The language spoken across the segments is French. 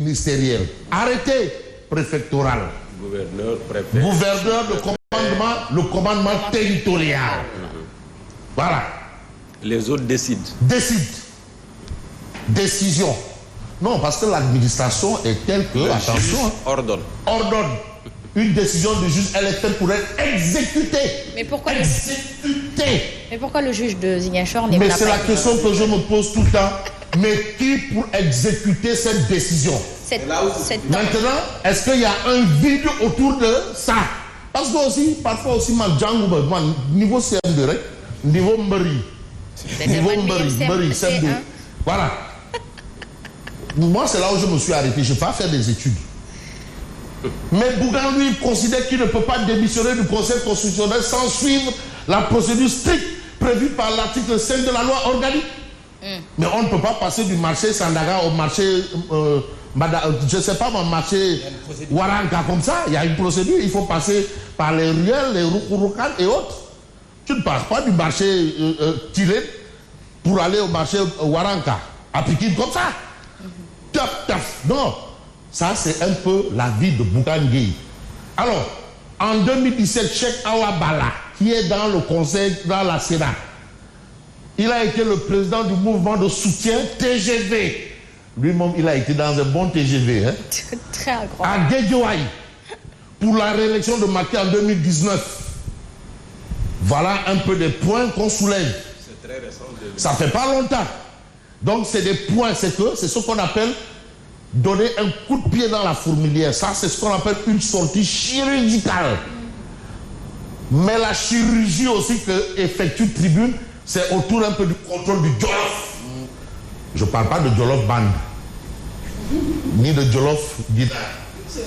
ministériel. Arrêté préfectoral. Gouverneur, préfet. Gouverneur, le commandement territorial. Voilà. Les autres décident. Décision. Non, parce que l'administration est telle que, attention, ordonne. Une décision du juge, elle est faite pour être exécutée. Mais pourquoi Mais pourquoi le juge de Ziguinchor n'est pas... Mais c'est la question que je me pose tout le temps. Mais qui pour exécuter cette décision? Maintenant, est-ce qu'il y a un vide autour de ça? Parce que aussi, parfois aussi, niveau CM2, niveau Mbari, CM2. Voilà. Moi, c'est là où je me suis arrêté. Je ne vais pas faire des études. Mais Bougan, lui, considère qu'il ne peut pas démissionner du Conseil constitutionnel sans suivre la procédure stricte prévue par l'article 5 de la loi organique. Mais on ne peut pas passer du marché Sandaga au marché, je ne sais pas, mon marché Waranka comme ça. Il y a une procédure. Il faut passer par les ruelles, les Rukurukan et autres. Tu ne passes pas du marché Tiré pour aller au marché Waranka. Appliqué comme ça. Non. Ça, c'est un peu la vie de Bougan-Gueye. Alors, en 2017, Cheikh Awabala, qui est dans le conseil, dans la Sénat, il a été le président du mouvement de soutien TGV. Lui-même, il a été dans un bon TGV. Hein? Très incroyable. À Guédiouaï, pour la réélection de Macky en 2019. Voilà un peu des points qu'on soulève. C'est très récent. Ça fait pas longtemps. Donc, c'est des points, c'est ce qu'on appelle donner un coup de pied dans la fourmilière. Ça, c'est ce qu'on appelle une sortie chirurgicale. Mais la chirurgie aussi que effectue Tribune, c'est autour un peu du contrôle du Jolof. Je ne parle pas de Jolof Band, ni de Jolof Guidar. Je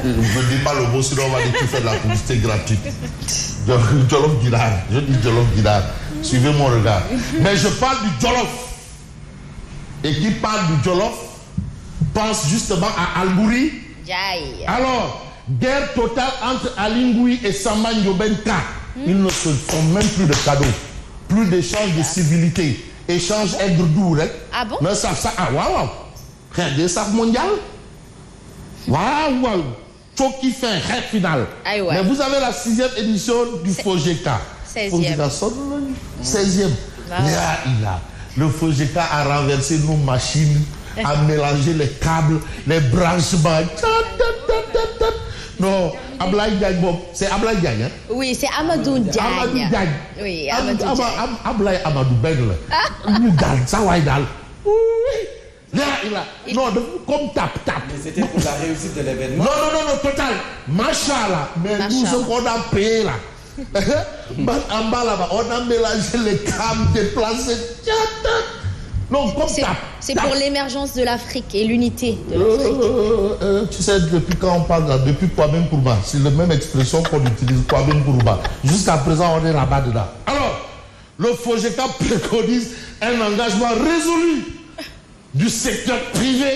ne dis pas le mot, sinon on va dire que tu fais de la publicité gratuite. Jolof Guidar, je dis Jolof Guidar. Suivez mon regard. Mais je parle du Jolof. Et qui parle du Jolof pense justement à Algouri. Alors, guerre totale entre Alingui et Samba Ndiobenka. Ils ne se font même plus de cadeaux, plus d'échanges de civilité, échanges aigre-doux. Ah bon? Mais ça, waouh! Regardez ça mondial. Waouh! Choki fait un rêve final. Mais vous avez la 6e édition du FOGECA. 16e. Le FOGECA a renversé nos machines, a mélangé les câbles, les branchements. Non, Ablaye Diagne, c'est Ablaye Diagne, hein? Oui, c'est Amadou Diagne. Amadou Diagne. Oui, Amadou Diagne. Ablaye Amadou Ben, ça va être non, comme tap. Mais c'était pour la réussite de l'événement. Non, total. Machallah. Mais nous, ce qu'on a payé là. En bas là-bas, on a mélangé les câbles déplacés. Non, comme tap. C'est pour l'émergence de l'Afrique et l'unité de l'Afrique. Tu sais, depuis quand on parle là, depuis Kwame Nkrumah, c'est la même expression qu'on utilise, Kwame Nkrumah. Jusqu'à présent, on est là-bas dedans. Alors, le FOGECA préconise un engagement résolu du secteur privé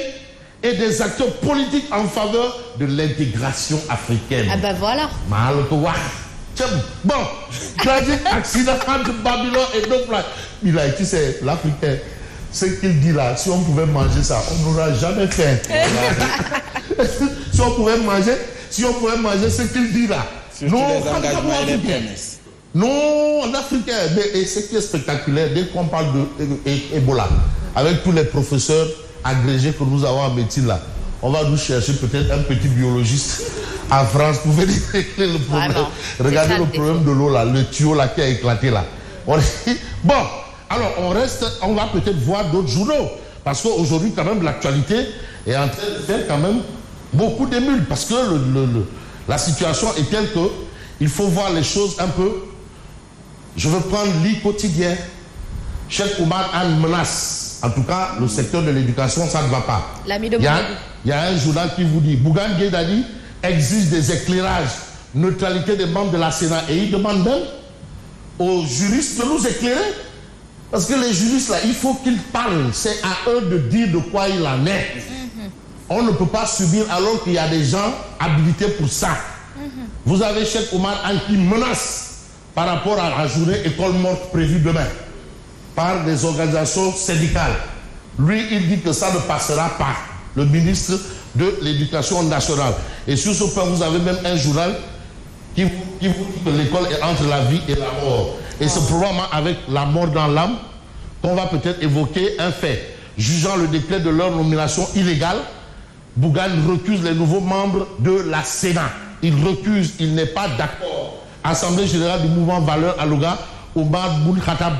et des acteurs politiques en faveur de l'intégration africaine. Ah ben voilà. Bon, tragique accident entre Babylone et Dofla. Il a été, c'est l'Africain. Ce qu'il dit là, si on pouvait manger ça, on n'aura jamais faim. Si on pouvait manger ce qu'il dit là. Non, non, en Africain. Et ce qui est spectaculaire, dès qu'on parle d'Ebola, avec tous les professeurs agrégés que nous avons en médecine là, on va nous chercher peut-être un petit biologiste en France pour venir régler le problème. Vraiment, regardez le problème de l'eau là, le tuyau là qui a éclaté là. Bon, alors on va peut-être voir d'autres journaux. Parce qu'aujourd'hui, quand même, l'actualité est en train de faire quand même beaucoup d'émules. Parce que la situation est telle que il faut voir les choses un peu. Je veux prendre l'e-quotidien. Cheikh Oumar a une menace. En tout cas, le secteur de l'éducation, ça ne va pas. Il y a un journal qui vous dit, Bougan Gueye exige des éclairages, neutralité des membres de la Sénat. Et il demande même aux juristes de nous éclairer. Parce que les juristes, là, il faut qu'ils parlent. C'est à eux de dire de quoi il en est. On ne peut pas subir alors qu'il y a des gens habilités pour ça. Vous avez Cheikh Oumar qui menace par rapport à la journée école morte prévue demain par des organisations syndicales. Lui, il dit que ça ne passera pas. le ministre de l'Éducation nationale. Et sur ce point, vous avez même un journal qui vous dit que l'école est entre la vie et la mort. Et c'est probablement avec la mort dans l'âme qu'on va peut-être évoquer un fait. Jugeant le décret de leur nomination illégale, Bougane recuse les nouveaux membres de la Sénat. Il recuse, il n'est pas d'accord. Assemblée générale du mouvement Valeurs Alouga, Omar Boun Khatal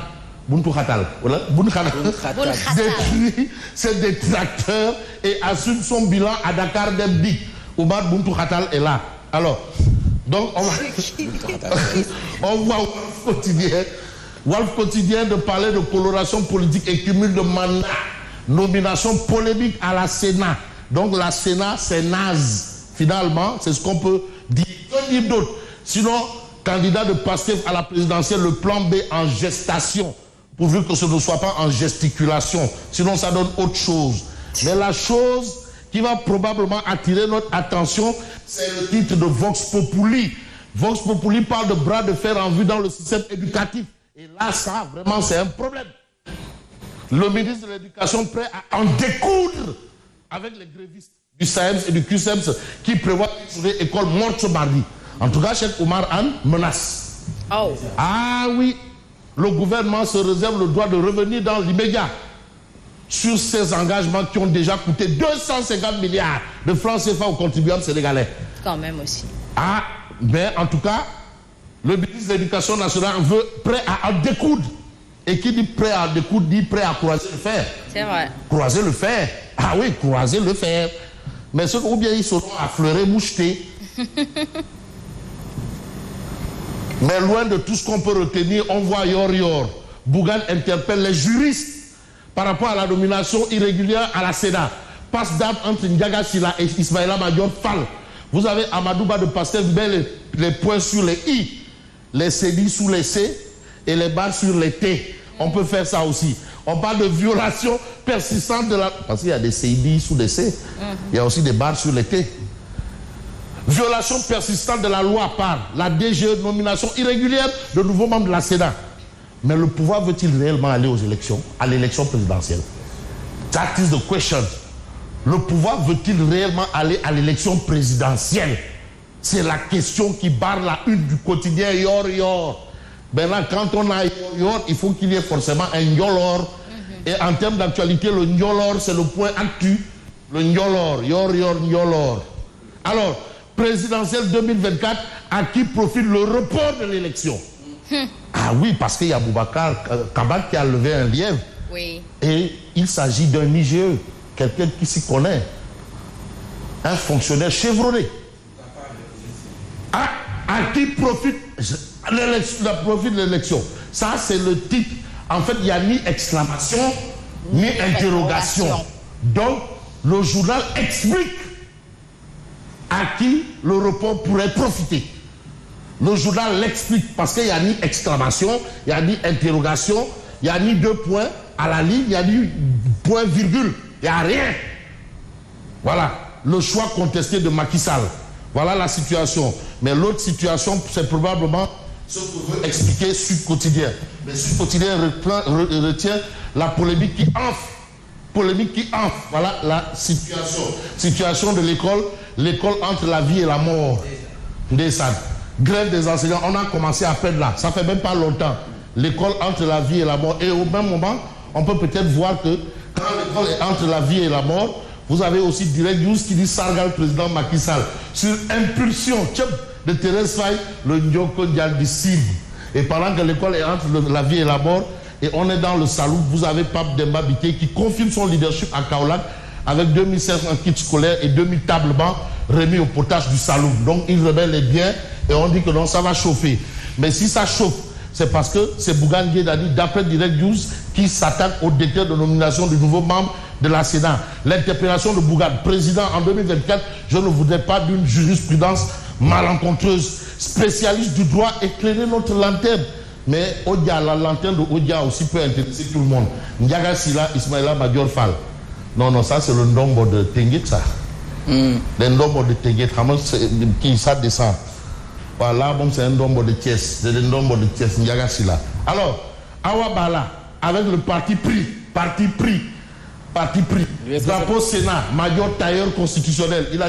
détruit ses détracteurs et assume son bilan à Dakar d'Ebdik. Omar Boun Khatal est là. Alors, donc on voit Walf Quotidien de parler de coloration politique et cumul de mandats. Nomination polémique à la Sénat. Donc la Sénat, c'est naze. Finalement, c'est ce qu'on peut dire. Que dire d'autre? Sinon, candidat de Pastef à la présidentielle, le plan B en gestation, pourvu que ce ne soit pas en gesticulation. Sinon, ça donne autre chose. Mais la chose qui va probablement attirer notre attention, c'est le titre de Vox Populi. Vox Populi parle de bras de fer en vue dans le système éducatif. Et là, ça, vraiment, c'est un problème. Le ministre de l'Éducation prêt à en découdre avec les grévistes du SAEMS et du QSEMS qui prévoient une journée école morte ce mardi. En tout cas, Cheikh Oumar Anne menace. Oh. Ah oui, le gouvernement se réserve le droit de revenir dans l'immédiat sur ces engagements qui ont déjà coûté 250 milliards de francs CFA aux contribuables sénégalais. Quand même aussi. Ah, mais en tout cas, le ministre de l'Éducation nationale veut prêt à en découdre. Et qui dit prêt à découdre dit prêt à croiser le fer. C'est vrai. Croiser le fer. Ah oui, croiser le fer. Mais ceux ou bien ils seront affleurés, mouchetés. Mais loin de tout ce qu'on peut retenir, on voit Yor. Bougane interpelle les juristes par rapport à la nomination irrégulière à la Sénat. Passe d'âme entre Ndiaga Sylla et Ismaïla Madior Fall. Vous avez Amadouba de Pastef met les points sur les I, les CDI sous les C et les barres sur les T. On peut faire ça aussi. On parle de violation persistante de la... Parce qu'il y a des CDI sous des C. Il y a aussi des barres sur les T. Violation persistante de la loi par la DGE, nomination irrégulière de nouveaux membres de la Sénat. Mais le pouvoir veut-il réellement aller aux élections, à l'élection présidentielle? That is the question. Le pouvoir veut-il réellement aller à l'élection présidentielle? C'est la question qui barre la une du quotidien Yor. Maintenant, quand on a Yor, il faut qu'il y ait forcément un Nyolor. Et en termes d'actualité, le Nyolor, c'est le point actu. Le Nyolor, Nyolor. Alors, présidentielle 2024, à qui profite le report de l'élection? Ah oui, parce qu'il y a Boubacar Kabak qui a levé un lièvre. Oui. Et il s'agit d'un IGE, quelqu'un qui s'y connaît. Un fonctionnaire chevronné. À qui profite l'élection? Ça, c'est le titre. En fait, il n'y a ni exclamation, ni interrogation. Donc, le journal explique à qui le report pourrait profiter. Le journal l'explique parce qu'il n'y a ni exclamation, il n'y a ni interrogation, il n'y a ni deux points à la ligne, il n'y a ni point virgule, il n'y a rien. Voilà le choix contesté de Macky Sall. Voilà la situation. Mais l'autre situation, c'est probablement ce que veut expliquer Sud Quotidien. Mais Sud Quotidien retient la polémique qui enfle. Polémique qui enfle. Voilà la situation. Situation de l'école entre la vie et la mort. Ndeysaan. Grève des enseignants, on a commencé à peine là. Ça fait même pas longtemps. L'école entre la vie et la mort. Et au même moment, on peut peut-être voir que quand l'école est entre la vie et la mort, vous avez aussi Direct News qui dit Sargal président Macky Sall. Sur impulsion de Thérèse Faye, le Nyoko Ndiaye du CIB. Et pendant que l'école est entre la vie et la mort, et on est dans le salon, vous avez Pape Demba Bitèye qui confirme son leadership à Kaolack avec 2500 kits scolaires et 2000 tables bancs remis au potage du Saloum. Donc il remet les biens et on dit que non, ça va chauffer. Mais si ça chauffe, c'est parce que c'est Bougane Gueye Dany, d'après Direct News, qui s'attaque au décret de nomination du nouveau membre de la Sénat. L'interpellation de Bougane, président en 2024, je ne voudrais pas d'une jurisprudence malencontreuse. Spécialiste du droit, éclairer notre lanterne. Mais Odia, la lanterne de Odia aussi peut intéresser tout le monde. Ndiaga Sylla, Ismaïla Madior Fall. Non, ça c'est le nombre de Tenguet, ça. Le nombre de Tenguet, qui ça descend. Voilà, bon, c'est un nombre de Thiès. C'est le nombre de Thiès, Ndiaga Sylla. Alors, Awa Bala, avec le parti pris, parti pris. Lui, est-ce que Drapeau Sénat, major tailleur constitutionnel. Il a